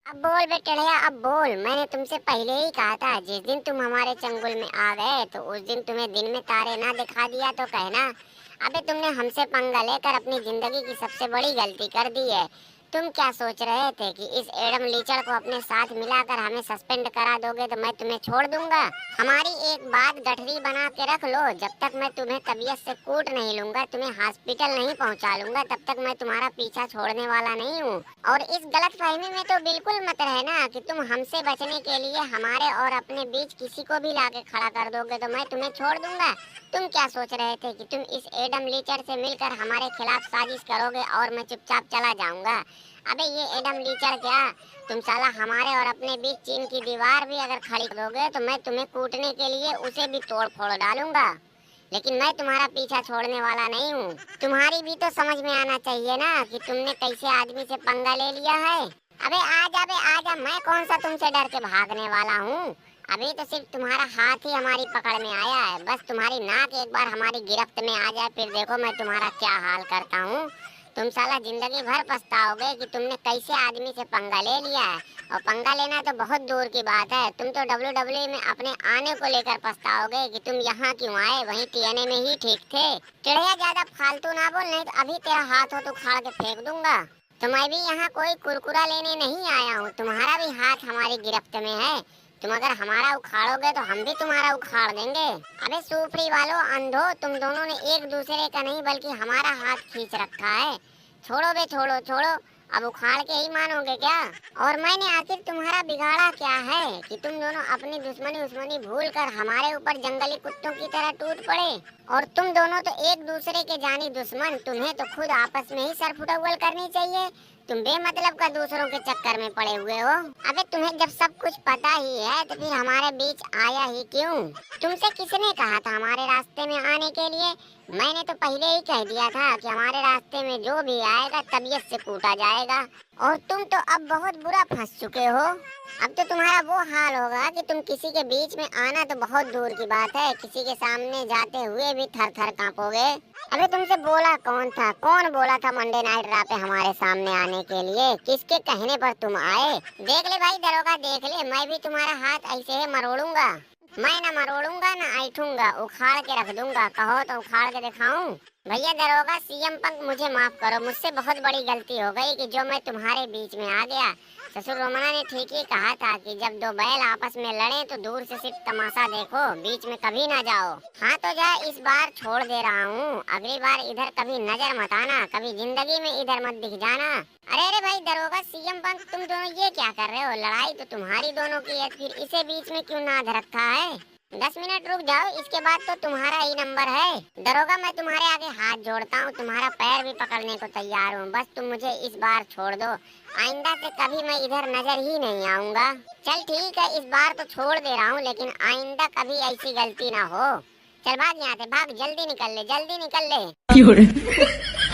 अब बोल बे टेढ़िया, अब बोल। मैंने तुमसे पहले ही कहा था, जिस दिन तुम हमारे चंगुल में आ गए तो उस दिन तुम्हें दिन में तारे ना दिखा दिया तो कहना। अबे तुमने हमसे पंगा लेकर अपनी जिंदगी की सबसे बड़ी गलती कर दी है। तुम क्या सोच रहे थे कि इस एडम लीचड़ को अपने साथ मिलाकर हमें सस्पेंड करा दोगे तो मैं तुम्हें छोड़ दूंगा? हमारी एक बात गठरी बना के रख लो, जब तक मैं तुम्हें तबीयत से कूट नहीं लूंगा, तुम्हें हॉस्पिटल नहीं पहुंचा लूंगा, तब तक मैं तुम्हारा पीछा छोड़ने वाला नहीं हूँ। और इस गलत फहमी में तो बिल्कुल मत रहना कि तुम हमसे बचने के लिए हमारे और अपने बीच किसी को भी लाके खड़ा कर दोगे तो मैं तुम्हें छोड़ दूंगा। तुम क्या सोच रहे थे कि तुम इस एडम लीचर से मिलकर हमारे खिलाफ साजिश करोगे और मैं चुपचाप चला जाऊंगा? अबे ये एडम लीचर क्या, तुम साला हमारे और अपने बीच चीन की दीवार भी अगर खड़ी करोगे तो मैं तुम्हें कूटने के लिए उसे भी तोड़ फोड़ डालूंगा। लेकिन मैं तुम्हारा पीछा छोड़ने वाला नहीं हूँ। तुम्हारी भी तो समझ में आना चाहिए ना कि तुमने कैसे आदमी से पंगा ले लिया है। अबे आजा, मैं कौन सा तुमसे डर के भागने वाला हूँ। अभी तो सिर्फ तुम्हारा हाथ ही हमारी पकड़ में आया है, बस तुम्हारी नाक एक बार हमारी गिरफ्त में आ जाए, फिर देखो मैं तुम्हारा क्या हाल करता हूँ। तुम साला जिंदगी भर पछताओगे कि तुमने कैसे आदमी से पंगा ले लिया है। और पंगा लेना तो बहुत दूर की बात है, तुम तो WWE में अपने आने को लेकर पछताओगे कि तुम यहाँ क्यों आए, वहीं TNA में ही ठीक थे। टेढ़िया ज्यादा फालतू ना बोल, नहीं तो अभी तेरा हाथ हो तो उखाड़ के फेंक दूंगा। तो मैं भी यहाँ कोई कुरकुरा लेने नहीं आया हूँ, तुम्हारा भी हाथ हमारी गिरफ्त में है। तुम अगर हमारा उखाड़ोगे तो हम भी तुम्हारा उखाड़ देंगे। अबे सुपरी वालों, अंधो, तुम दोनों ने एक दूसरे का नहीं बल्कि हमारा हाथ खींच रखा है। छोड़ो बे, छोड़ो छोड़ो, अब उखाड़ के ही मानोगे क्या? और मैंने आखिर तुम्हारा बिगाड़ा क्या है कि तुम दोनों अपनी दुश्मनी उस्मनी भूल कर हमारे ऊपर जंगली कुत्तों की तरह टूट पड़े? और तुम दोनों तो एक दूसरे के जानी दुश्मन, तुम्हें तो खुद आपस में ही सर फुटअव्वल करनी चाहिए। तुम बेमतलब का दूसरों के चक्कर में पड़े हुए हो। अबे तुम्हें जब सब कुछ पता ही है तो फिर हमारे बीच आया ही क्यों? तुमसे किसने कहा था हमारे रास्ते में आने के लिए? मैंने तो पहले ही कह दिया था कि हमारे रास्ते में जो भी आएगा तबीयत से कूटा जाएगा। और तुम तो अब बहुत बुरा फंस चुके हो। अब तो तुम्हारा वो हाल होगा कि तुम किसी के बीच में आना तो बहुत दूर की बात है, किसी के सामने जाते हुए भी थर थर कांपोगे। अबे तुमसे बोला कौन था, कौन बोला था मंडे नाइट रा पे हमारे सामने आने के लिए? किसके कहने पर तुम आए? देख ले भाई दरोगा, देख ले, मैं भी तुम्हारा हाथ ऐसे ही मरोड़ूंगा। मैं ना मरोड़ूंगा ना ऐठूंगा, उखाड़ के रख दूंगा। कहो तो उखाड़ के दिखाऊं? भैया दरोगा, CM पंक, मुझे माफ करो, मुझसे बहुत बड़ी गलती हो गई कि जो मैं तुम्हारे बीच में आ गया। ससुर रोमना ने ठीक ही कहा था कि जब दो बैल आपस में लड़े तो दूर से सिर्फ तमाशा देखो, बीच में कभी ना जाओ। हाँ तो जा, इस बार छोड़ दे रहा हूँ, अगली बार इधर कभी नजर मत आना, कभी जिंदगी में इधर मत दिख जाना। अरे अरे भाई दरोगा, CM पंक, तुम दोनों ये क्या कर रहे हो? लड़ाई तो तुम्हारी दोनों की है, फिर इसे बीच में क्यों नाद रखा है? 10 मिनट रुक जाओ, इसके बाद तो तुम्हारा ही नंबर है। दरोगा, मैं तुम्हारे आगे हाथ जोड़ता हूँ, तुम्हारा पैर भी पकड़ने को तैयार हूँ, बस तुम मुझे इस बार छोड़ दो। आइंदा से कभी मैं इधर नजर ही नहीं आऊंगा। चल ठीक है, इस बार तो छोड़ दे रहा हूँ, लेकिन आइंदा कभी ऐसी गलती ना हो। चल भाग यहाँ से, भाग, जल्दी निकल ले, जल्दी निकल ले।